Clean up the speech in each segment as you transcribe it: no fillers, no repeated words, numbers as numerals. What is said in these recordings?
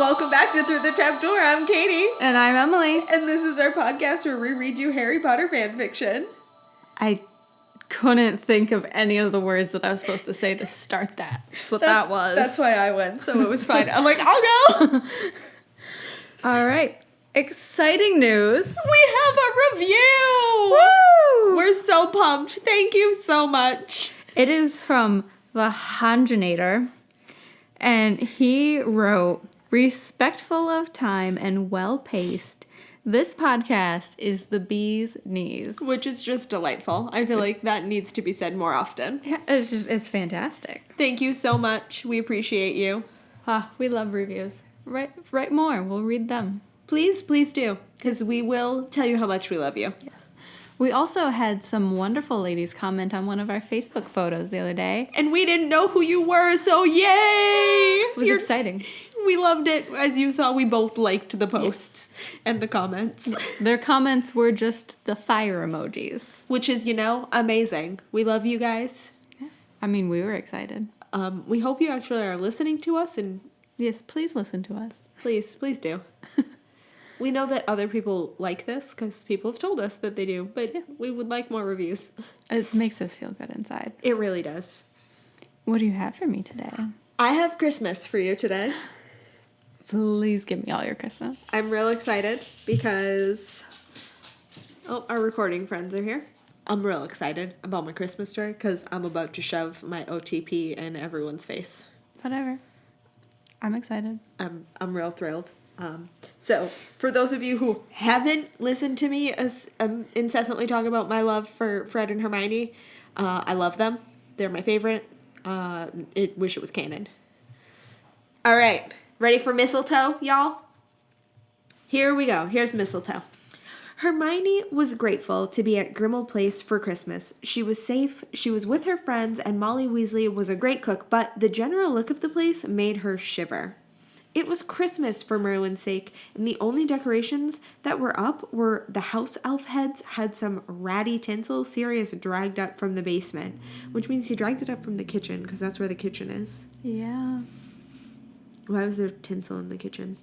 Welcome back to Through the Trapdoor. I'm Katie. And I'm Emily. And this is our podcast where we read you Harry Potter fan fiction. I couldn't think of any of the words that I was supposed to say to start that. That was. That's why I went, so it was fine. I'm like, I'll go! All right. Exciting news. We have a review! Woo! We're so pumped. Thank you so much. It is from the Handgenator, and he wrote, respectful of time and well-paced, this podcast is the bee's knees. Which is just delightful. I feel like that needs to be said more often. Yeah, it's fantastic. Thank you so much. We appreciate you. We love reviews. Write more. We'll read them. Please do, because we will tell you how much we love you. Yes. We also had some wonderful ladies comment on one of our Facebook photos the other day. And we didn't know who you were, so yay! It was exciting. We loved it. As you saw, we both liked the posts and the comments. Their comments were just the fire emojis. Which is, amazing. We love you guys. Yeah. I mean, we were excited. We hope you actually are listening to us, and yes, please listen to us. Please do. We know that other people like this because people have told us that they do, but we would like more reviews. It makes us feel good inside. It really does. What do you have for me today? I have Christmas for you today. Please give me all your Christmas. I'm real excited because... Oh, our recording friends are here. I'm real excited about my Christmas story because I'm about to shove my OTP in everyone's face. Whatever. I'm excited. I'm real thrilled. So, for those of you who haven't listened to me incessantly talk about my love for Fred and Hermione, I love them. They're my favorite. Wish it was canon. All right. Ready for Mistletoe, y'all? Here we go. Here's Mistletoe. Hermione was grateful to be at Grimmauld Place for Christmas. She was safe, she was with her friends, and Molly Weasley was a great cook, but the general look of the place made her shiver. It was Christmas for Merlin's sake, and the only decorations that were up were the house elf heads had some ratty tinsel Sirius dragged up from the basement, which means he dragged it up from the kitchen, because that's where the kitchen is. Yeah. Why was there tinsel in the kitchen?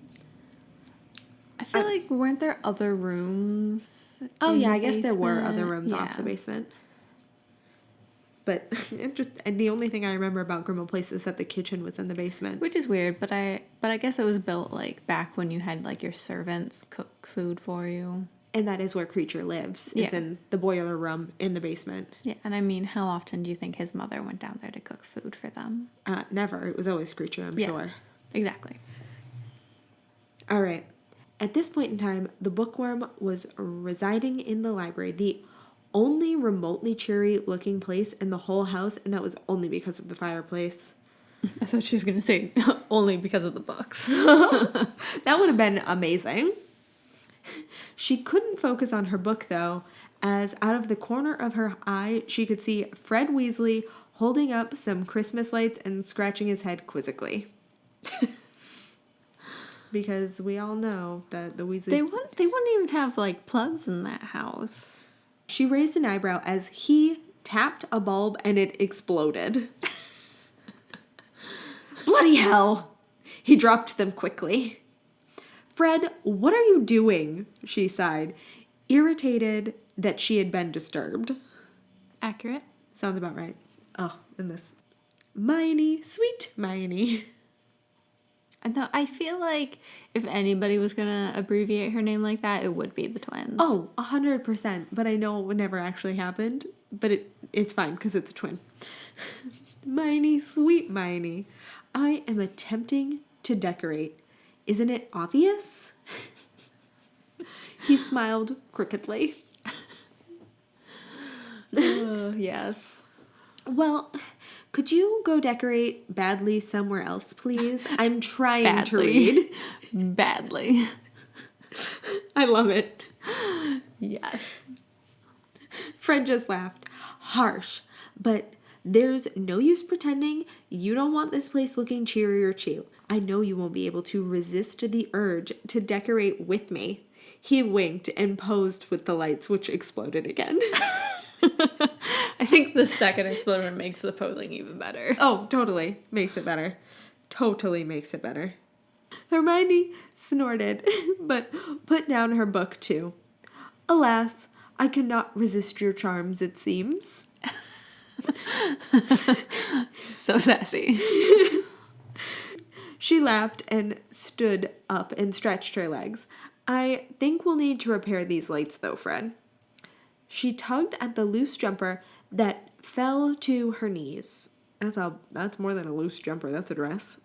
I feel like, weren't there other rooms? Oh, yeah, I guess there were other rooms off the basement. But and the only thing I remember about Grimmauld Place is that the kitchen was in the basement. Which is weird, but I guess it was built, back when you had, your servants cook food for you. And that is where Creature lives, is in the boiler room in the basement. Yeah, and I mean, how often do you think his mother went down there to cook food for them? Never. It was always Creature, I'm sure. Exactly. All right. At this point in time, the bookworm was residing in the library, the only remotely cheery-looking place in the whole house, and that was only because of the fireplace. I thought she was going to say only because of the books. That would have been amazing. She couldn't focus on her book, though, as out of the corner of her eye, she could see Fred Weasley holding up some Christmas lights and scratching his head quizzically. Because we all know that the Weasleys... They wouldn't even have, plugs in that house. She raised an eyebrow as he tapped a bulb and it exploded. Bloody hell! He dropped them quickly. Fred, what are you doing? She sighed, irritated that she had been disturbed. Accurate. Sounds about right. Oh, and this. Hermione, sweet Hermione. I feel like if anybody was going to abbreviate her name like that, it would be the twins. Oh, 100%. But I know it would never actually happened. But it's fine because it's a twin. Hermione, sweet Hermione. I am attempting to decorate. Isn't it obvious? He smiled crookedly. Yes. Well, could you go decorate badly somewhere else, please? I'm trying to read. Badly. I love it. Yes. Fred just laughed. Harsh, but there's no use pretending you don't want this place looking cheery or cheap. I know you won't be able to resist the urge to decorate with me. He winked and posed with the lights, which exploded again. I think the second explosion makes the posing even better. Oh, totally. Makes it better. Totally makes it better. Hermione snorted, but put down her book too. Alas, I cannot resist your charms, it seems. So sassy. She laughed and stood up and stretched her legs. I think we'll need to repair these lights, though, Fred. She tugged at the loose jumper that fell to her knees. That's more than a loose jumper, that's a dress.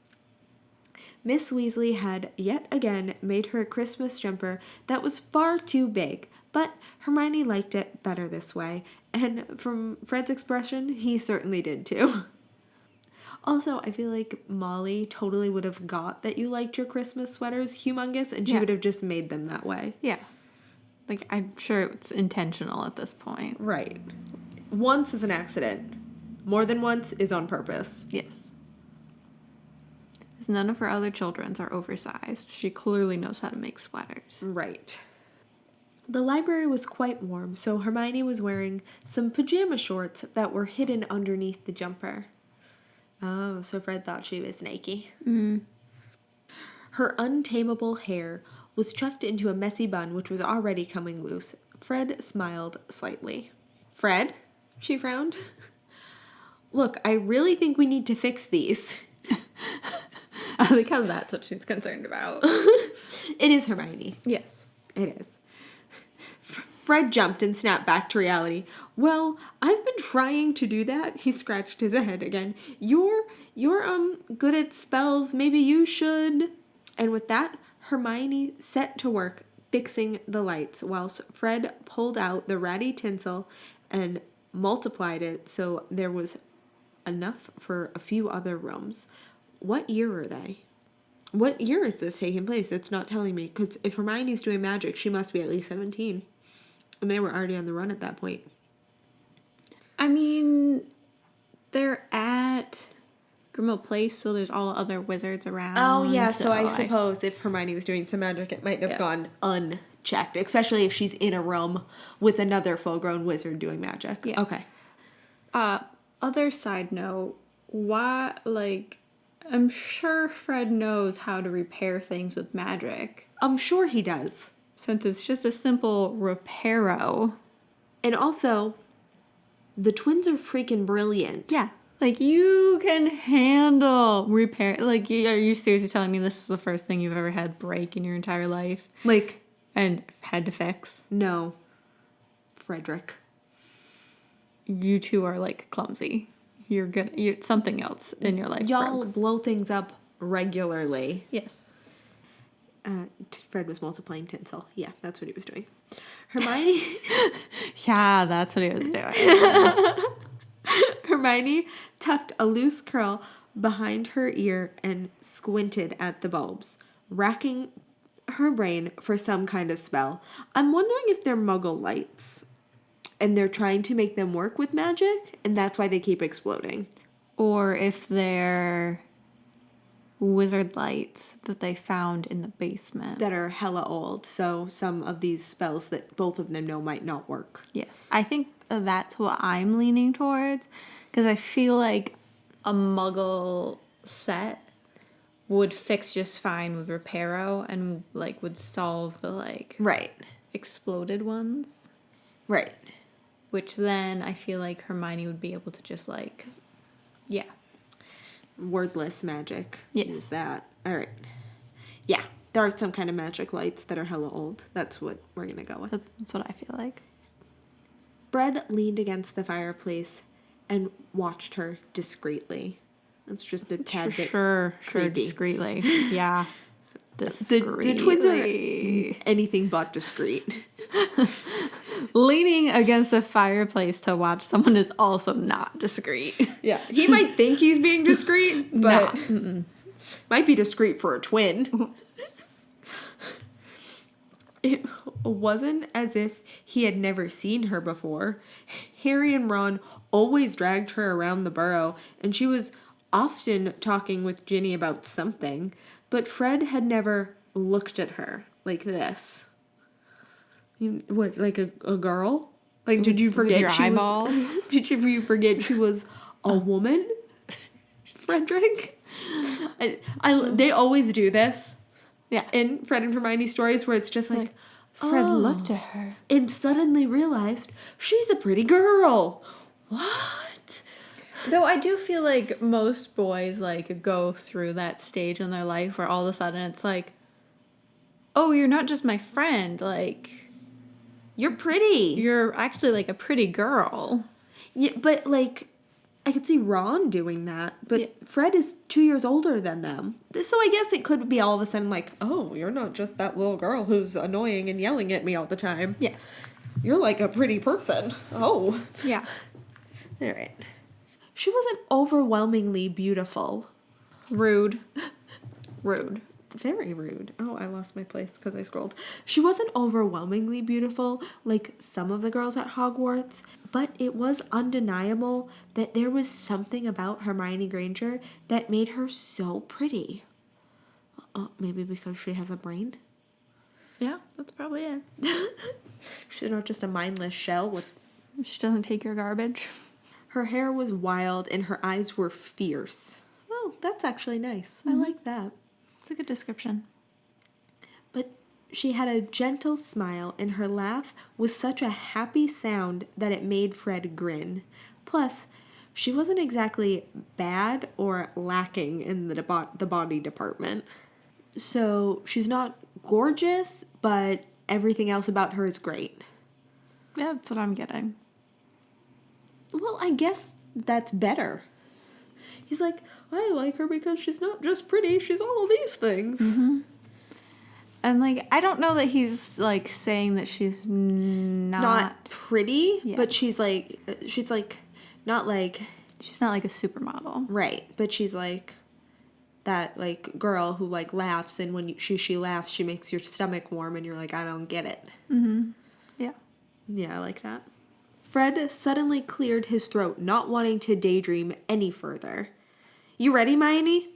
Miss Weasley had yet again made her a Christmas jumper that was far too big, but Hermione liked it better this way, and from Fred's expression, he certainly did too. Also, I feel like Molly totally would have got that you liked your Christmas sweaters humongous, and she would have just made them that way. Yeah. Like, I'm sure it's intentional at this point. Right. Once is an accident. More than once is on purpose. Yes. Because none of her other children's are oversized. She clearly knows how to make sweaters. Right. The library was quite warm, so Hermione was wearing some pajama shorts that were hidden underneath the jumper. Oh, so Fred thought she was naked. Mm. Her untamable hair was chucked into a messy bun which was already coming loose. Fred smiled slightly. Fred? She frowned. Look, I really think we need to fix these. I like how that's what she's concerned about. It is Hermione. Yes. It is. Fred jumped and snapped back to reality. Well, I've been trying to do that. He scratched his head again. You're good at spells. Maybe you should. And with that, Hermione set to work fixing the lights, whilst Fred pulled out the ratty tinsel and multiplied it so there was enough for a few other rooms. What year are they? What year is this taking place? It's not telling me, because if Hermione's doing magic, she must be at least 17. And they were already on the run at that point. I mean, they're at Grimmauld Place, so there's all the other wizards around. Oh, yeah, so I suppose if Hermione was doing some magic, it might have gone unchecked, especially if she's in a room with another full-grown wizard doing magic. Yeah. Okay. Other side note, why, like, I'm sure Fred knows how to repair things with magic. I'm sure he does. Since it's just a simple reparo. And also, the twins are freaking brilliant. Yeah. Like, you can handle repair. Like, are you seriously telling me this is the first thing you've ever had break in your entire life? Like, and had to fix? No. Frederick. You two are, like, clumsy. You're good. You're something else in your life. Y'all blow things up regularly. Yes. Fred was multiplying tinsel. Yeah, that's what he was doing. Hermione. Yeah, that's what he was doing. Hermione tucked a loose curl behind her ear and squinted at the bulbs, racking her brain for some kind of spell. I'm wondering if they're muggle lights, and they're trying to make them work with magic, and that's why they keep exploding. Or if they're wizard lights that they found in the basement. That are hella old, so some of these spells that both of them know might not work. Yes, I think that's what I'm leaning towards, because I feel like a muggle set would fix just fine with reparo and, like, would solve the, like... Right. Exploded ones. Right. Which then I feel like Hermione would be able to just, like... Yeah. Wordless magic. Yes. Use that. All right. Yeah. There are some kind of magic lights that are hella old. That's what we're going to go with. That's what I feel like. Fred leaned against the fireplace and watched her discreetly. That's just a tad bit Sure, creepy. discreetly. Yeah. Discreetly. The twins are anything but discreet. Leaning against a fireplace to watch someone is also not discreet. Yeah. He might think he's being discreet, but might be discreet for a twin. It wasn't as if he had never seen her before. Harry and Ron always dragged her around the burrow, and she was often talking with Ginny about something, but Fred had never looked at her like this. What, like a girl? Like, did you forget your eyeballs? Did you forget she was a woman? Frederick? They always do this. Yeah. In Fred and Hermione stories where it's just like Fred oh, looked at her. and suddenly realized she's a pretty girl. What? Though I do feel like most boys, like, go through that stage in their life where all of a sudden it's like, oh, you're not just my friend, like, You're pretty. you're actually, like, a pretty girl. Yeah, but, like, I could see Ron doing that, but Yeah. Fred is 2 years older than them. So I guess it could be all of a sudden like, oh, you're not just that little girl who's annoying and yelling at me all the time. Yes. You're like a pretty person. Oh. Yeah. All right. She wasn't overwhelmingly beautiful. Rude. Rude. Very rude. Oh, I lost my place because I scrolled. She wasn't overwhelmingly beautiful like some of the girls at Hogwarts, but it was undeniable that there was something about Hermione Granger that made her so pretty. Maybe because she has a brain? Yeah, that's probably it. She's not just a mindless shell with... She doesn't take your garbage. Her hair was wild and her eyes were fierce. Oh, that's actually nice. I like that. It's a good description. But she had a gentle smile, and her laugh was such a happy sound that it made Fred grin. Plus, she wasn't exactly bad or lacking in the body department. So she's not gorgeous, but everything else about her is great. Yeah, that's what I'm getting. Well, I guess that's better. He's like, I like her because she's not just pretty, she's all these things. Mm-hmm. And, like, I don't know that he's, like, saying that she's Not pretty, Yeah. but she's not like, she's not like a supermodel. right, but she's like that, like, girl who, like, laughs, and when she laughs, she makes your stomach warm, and you're like, I don't get it. Mm-hmm. Yeah. Yeah, I like that. Fred suddenly cleared his throat, not wanting to daydream any further. You ready, Hermione?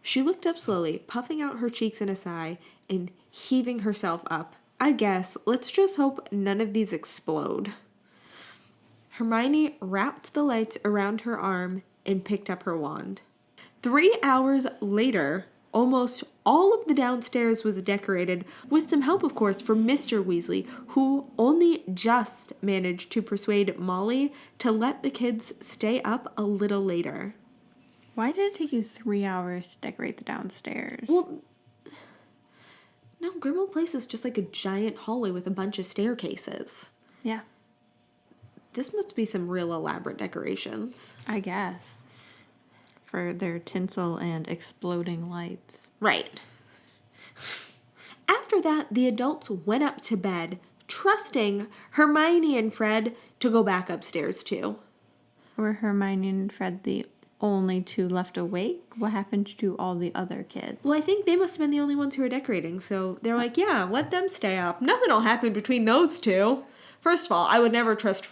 She looked up slowly, puffing out her cheeks in a sigh and heaving herself up. I guess. Let's just hope none of these explode. Hermione wrapped the lights around her arm and picked up her wand. 3 hours later, almost all of the downstairs was decorated, with some help, of course, from Mr. Weasley, who only just managed to persuade Molly to let the kids stay up a little later. Why did it take you 3 hours to decorate the downstairs? Well, no, Grimmauld Place is just like a giant hallway with a bunch of staircases. Yeah. This must be some real elaborate decorations. I guess. For their tinsel and exploding lights. Right. After that, the adults went up to bed, trusting Hermione and Fred to go back upstairs too. Were Hermione and Fred the only two left awake? What happened to all the other kids? Well, I think they must have been the only ones who were decorating, so they're like, yeah, let them stay up. Nothing will happen between those two. First of all, I would never trust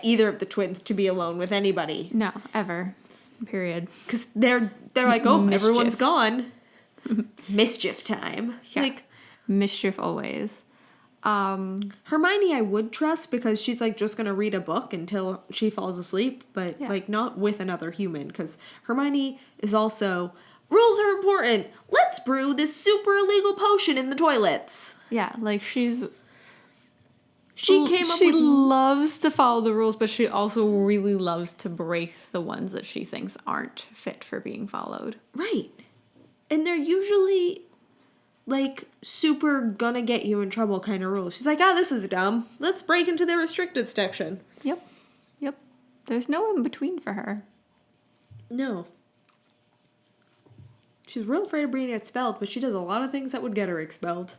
either of the twins to be alone with anybody. No, ever. Period. Because they're like, oh, Mischief. everyone's gone. Mischief time. Yeah. Like, Mischief always. Hermione I would trust because she's like just going to read a book until she falls asleep, but Yeah. like not with another human, because Hermione is also, rules are important. Let's brew this super illegal potion in the toilets. Yeah, like she She loves to follow the rules, but she also really loves to break the ones that she thinks aren't fit for being followed. Right. And they're usually like super gonna get you in trouble kind of rules. She's like, this is dumb. Let's break into the restricted section. Yep. There's no in between for her. No. She's real afraid of being expelled, but she does a lot of things that would get her expelled.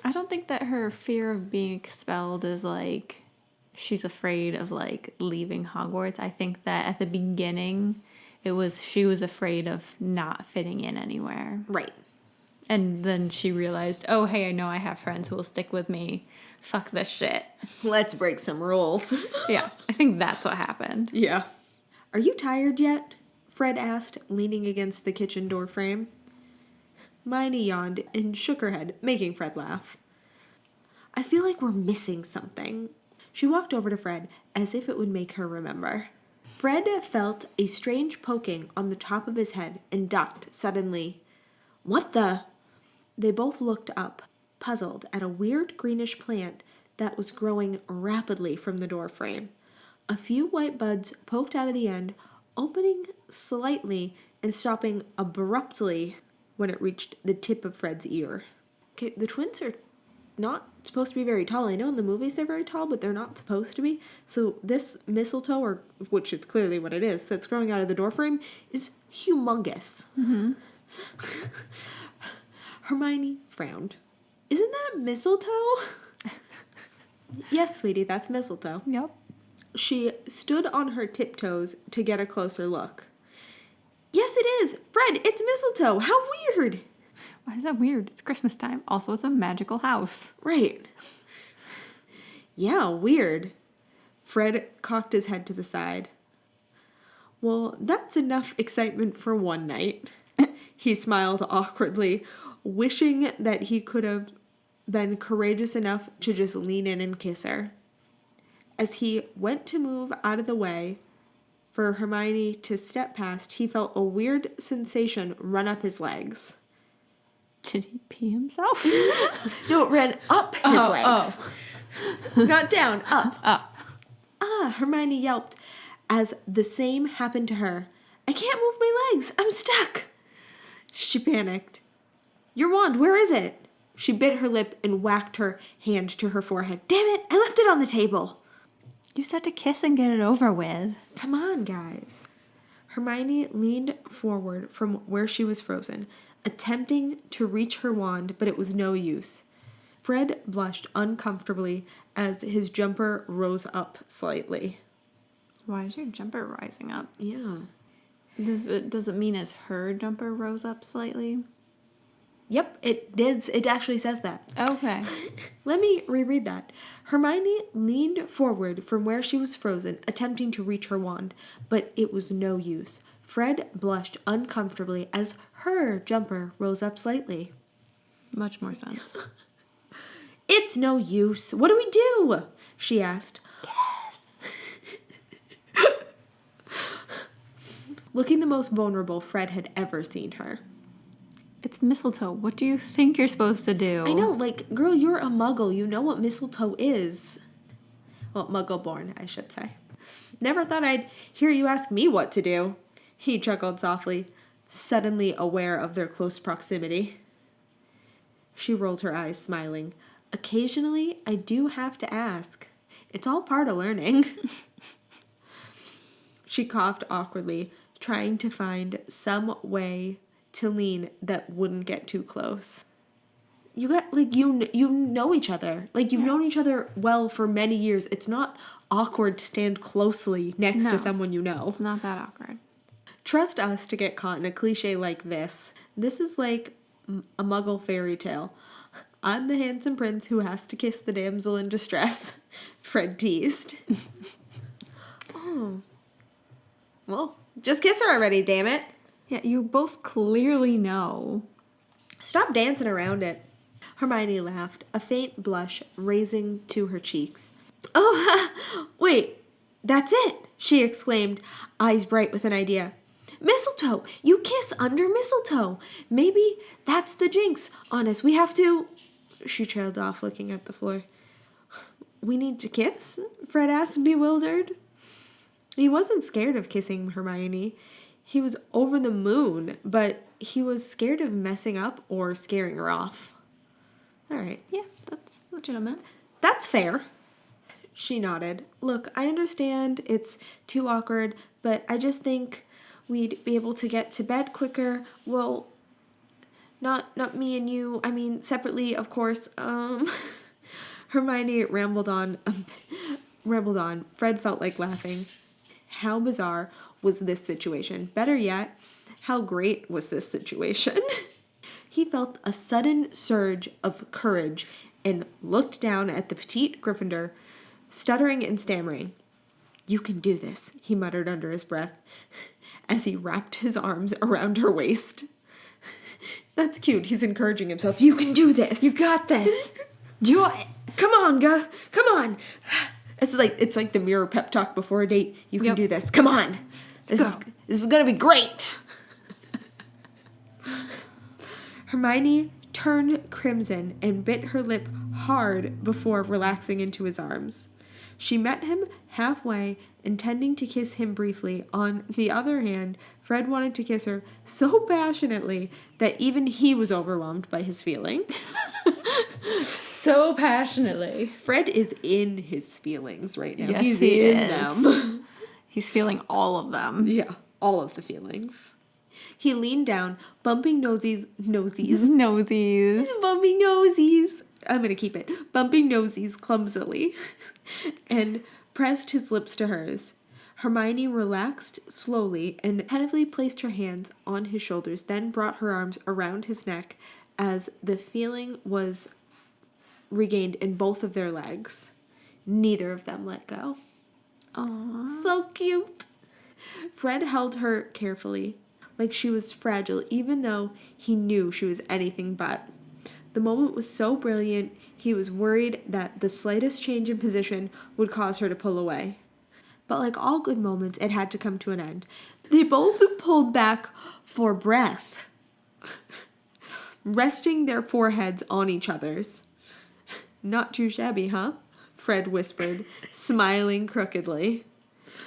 I don't think that her fear of being expelled is like she's afraid of like leaving Hogwarts. I think that at the beginning she was afraid of not fitting in anywhere. Right. And then she realized, oh, hey, I know I have friends who will stick with me. Fuck this shit. Let's break some rules. Yeah, I think that's what happened. Yeah. Are you tired yet? Fred asked, leaning against the kitchen door frame. Hermione yawned and shook her head, making Fred laugh. I feel like we're missing something. She walked over to Fred, as if it would make her remember. Fred felt a strange poking on the top of his head and ducked suddenly. What the? They both looked up, puzzled, at a weird greenish plant that was growing rapidly from the door frame. A few white buds poked out of the end, opening slightly and stopping abruptly when it reached the tip of Fred's ear. Okay, the twins are not supposed to be very tall. I know in the movies they're very tall, but they're not supposed to be. So this mistletoe, or which is clearly what it is, that's growing out of the doorframe, is humongous. Mm-hmm. Hermione frowned. Isn't that mistletoe? Yes, sweetie, that's mistletoe. Yep. She stood on her tiptoes to get a closer look. Yes, it is. Fred, it's mistletoe. How weird. Why is that weird? It's Christmas time. Also, it's a magical house. Right. Yeah, weird. Fred cocked his head to the side. Well, that's enough excitement for one night. He smiled awkwardly, wishing that he could have been courageous enough to just lean in and kiss her. As he went to move out of the way for Hermione to step past, he felt a weird sensation run up his legs. Did he pee himself? No, it ran up his legs. Not down, up. Up. Ah, Hermione yelped as the same happened to her. I can't move my legs. I'm stuck. She panicked. Your wand, where is it? She bit her lip and whacked her hand to her forehead. Damn it, I left it on the table. You said to kiss and get it over with. Come on, guys. Hermione leaned forward from where she was frozen, attempting to reach her wand, but it was no use. Fred blushed uncomfortably as his jumper rose up slightly. Why is your jumper rising up? Yeah. Does it mean as her jumper rose up slightly? Yep, it did. It actually says that. Okay. Let me reread that. Hermione leaned forward from where she was frozen, attempting to reach her wand, but it was no use. Fred blushed uncomfortably as her jumper rose up slightly. Much more sense. It's no use. What do we do? She asked. Yes. Looking the most vulnerable Fred had ever seen her. It's mistletoe. What do you think you're supposed to do? I know, like, girl, you're a muggle. You know what mistletoe is. Well, muggle-born, I should say. Never thought I'd hear you ask me what to do. He chuckled softly, suddenly aware of their close proximity. She rolled her eyes, smiling. Occasionally, I do have to ask. It's all part of learning. She coughed awkwardly, trying to find some way to lean that wouldn't get too close. You got, like, you know each other. Like, you've known each other well for many years. It's not awkward to stand closely next to someone you know. It's not that awkward. Trust us to get caught in a cliche like this. This is like a muggle fairy tale. I'm the handsome prince who has to kiss the damsel in distress. Fred teased. Oh. Well, just kiss her already, damn it. Yeah, you both clearly know. Stop dancing around it. Hermione laughed, a faint blush raising to her cheeks. Oh, wait, that's it, she exclaimed, eyes bright with an idea. Mistletoe! You kiss under mistletoe! Maybe that's the jinx on us. We have to... She trailed off, looking at the floor. We need to kiss? Fred asked, bewildered. He wasn't scared of kissing Hermione. He was over the moon, but he was scared of messing up or scaring her off. All right. Yeah, that's legitimate. That's fair. She nodded. Look, I understand it's too awkward, but I just think we'd be able to get to bed quicker. Well, not me and you. I mean, separately, of course. Hermione rambled on. Fred felt like laughing. How bizarre was this situation? Better yet, how great was this situation? He felt a sudden surge of courage and looked down at the petite Gryffindor, stuttering and stammering. You can do this, he muttered under his breath, as he wrapped his arms around her waist. That's cute. He's encouraging himself. You can do this. You got this. Do it. Come on, come on. It's like the mirror pep talk before a date. You can do this. Come on. This is going to be great. Hermione turned crimson and bit her lip hard before relaxing into his arms. She met him halfway, intending to kiss him briefly. On the other hand, Fred wanted to kiss her so passionately that even he was overwhelmed by his feelings. So passionately. Fred is in his feelings right now. Yes, He's he in is. them. He's feeling all of them. Yeah, all of the feelings. He leaned down, bumping nosies. Nosies. Bumping nosies. I'm going to keep it. Bumping nosies clumsily. And pressed his lips to hers. Hermione relaxed slowly and attentively placed her hands on his shoulders, then brought her arms around his neck as the feeling was regained in both of their legs. Neither of them let go. Aww. So cute. Fred held her carefully, like she was fragile, even though he knew she was anything but. The moment was so brilliant, he was worried that the slightest change in position would cause her to pull away. But like all good moments, it had to come to an end. They both pulled back for breath, resting their foreheads on each other's. Not too shabby, huh? Fred whispered, smiling crookedly.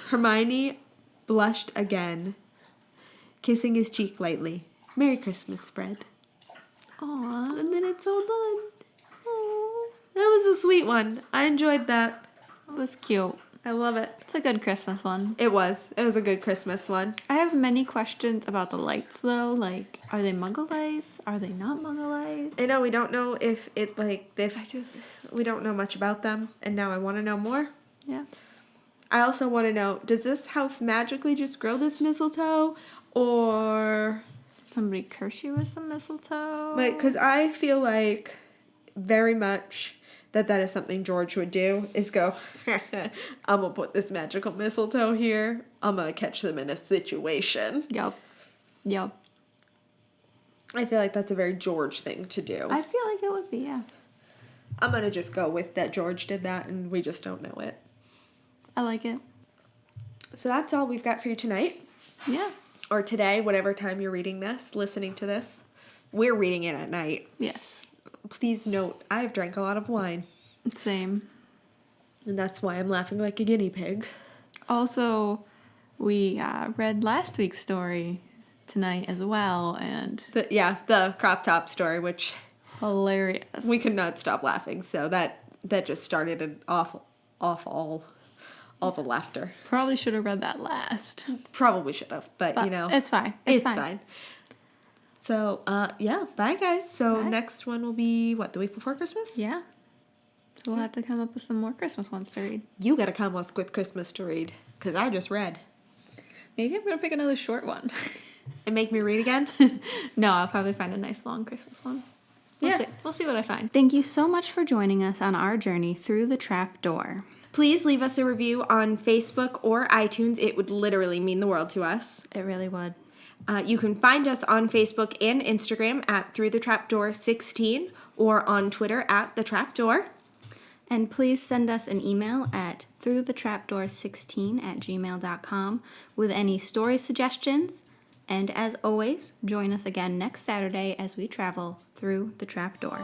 Hermione blushed again, kissing his cheek lightly. Merry Christmas, Fred. Aww. And then it's all done. Aww. That was a sweet one. I enjoyed that. It was cute. I love it. It's a good Christmas one. It was. It was a good Christmas one. I have many questions about the lights, though. Like, are they Muggle lights? Are they not Muggle lights? I know we don't know if we don't know much about them, and now I want to know more. Yeah. I also want to know, does this house magically just grow this mistletoe, or Somebody curse you with some mistletoe? like? Because I feel like very much that is something George would do, is go, I'm gonna put this magical mistletoe here. I'm gonna catch them in a situation. Yup. I feel like that's a very George thing to do. I feel like it would be, yeah. I'm gonna just go with that George did that and we just don't know it. I like it. So that's all we've got for you tonight. Yeah. Or today, whatever time you're reading this, listening to this. We're reading it at night. Yes. Please note, I have drank a lot of wine. Same. And that's why I'm laughing like a guinea pig. Also, we read last week's story tonight as well, and The crop top story, which hilarious. we could not stop laughing. So that just started an all the laughter. Probably should have read that last. Probably should have, but you know. It's fine. It's fine. So, bye guys. So Bye. next one will be, the week before Christmas? Yeah. So we'll have to come up with some more Christmas ones to read. You gotta come up with Christmas to read, because I just read. Maybe I'm going to pick another short one. And make me read again? No, I'll probably find a nice long Christmas one. Yeah. We'll see what I find. Thank you so much for joining us on our journey through the trap door. Please leave us a review on Facebook or iTunes. It would literally mean the world to us. It really would. You can find us on Facebook and Instagram at Through the Trapdoor 16 or on Twitter at The Trapdoor. And please send us an email at throughthetrapdoor16@gmail.com with any story suggestions. And as always, join us again next Saturday as we travel through the trapdoor.